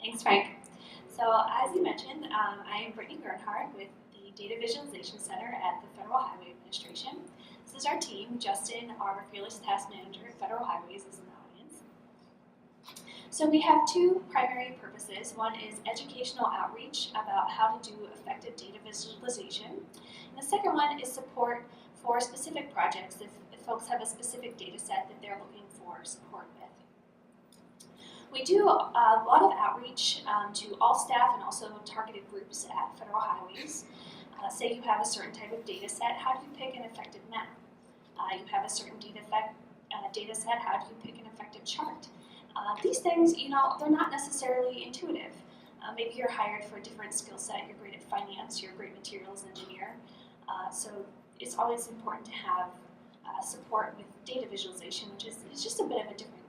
Thanks, Frank. So as you mentioned, I am Brittany Gernhard with the Data Visualization Center at the Federal Highway Administration. This is our team. Justin, our Fearless Task Manager at Federal Highways, is in the audience. So we have two primary purposes. One is educational outreach about how to do effective data visualization. And the second one is support for specific projects if folks have a specific data set that they're looking for support with. We do a lot of outreach to all staff and also targeted groups at Federal Highways. Say you have a certain type of data set, how do you pick an effective map? You have a certain data set, how do you pick an effective chart? These things, they're not necessarily intuitive. Maybe you're hired for a different skill set, you're great at finance, you're a great materials engineer. So it's always important to have support with data visualization, which is just a bit of a different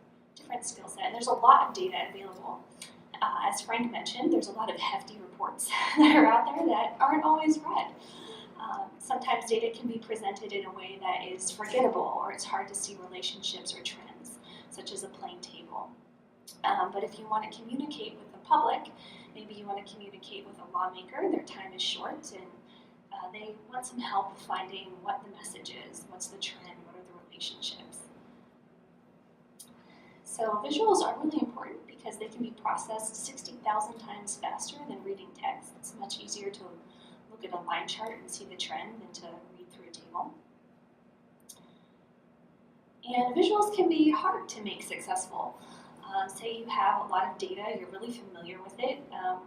skill set. And there's a lot of data available. As Frank mentioned, there's a lot of hefty reports that are out there that aren't always read. Sometimes data can be presented in a way that is forgettable, or it's hard to see relationships or trends, such as a plain table. But if you want to communicate with the public, maybe you want to communicate with a lawmaker, their time is short, and they want some help finding what the message is, what's the trend, what are the relationships. So visuals are really important because they can be processed 60,000 times faster than reading text. It's much easier to look at a line chart and see the trend than to read through a table. And visuals can be hard to make successful. Say you have a lot of data, you're really familiar with it. It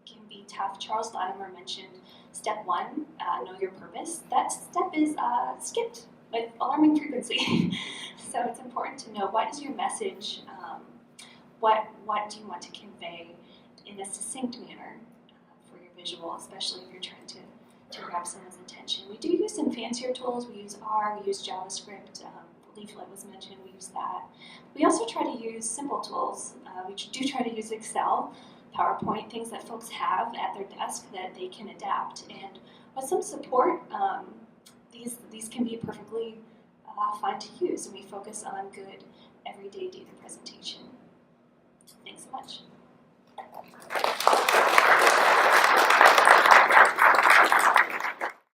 can be tough. Charles Latimer mentioned step one, know your purpose. That step is skipped with alarming frequency. So it's important to know what is your message, what do you want to convey in a succinct manner for your visual, especially if you're trying to grab someone's attention. We do use some fancier tools. We use R, we use JavaScript, Leaflet was mentioned, we use that. We also try to use simple tools. We do try to use Excel, PowerPoint, things that folks have at their desk that they can adapt. And with some support, these can be perfectly fine to use, and we focus on good everyday data presentation. Thanks so much.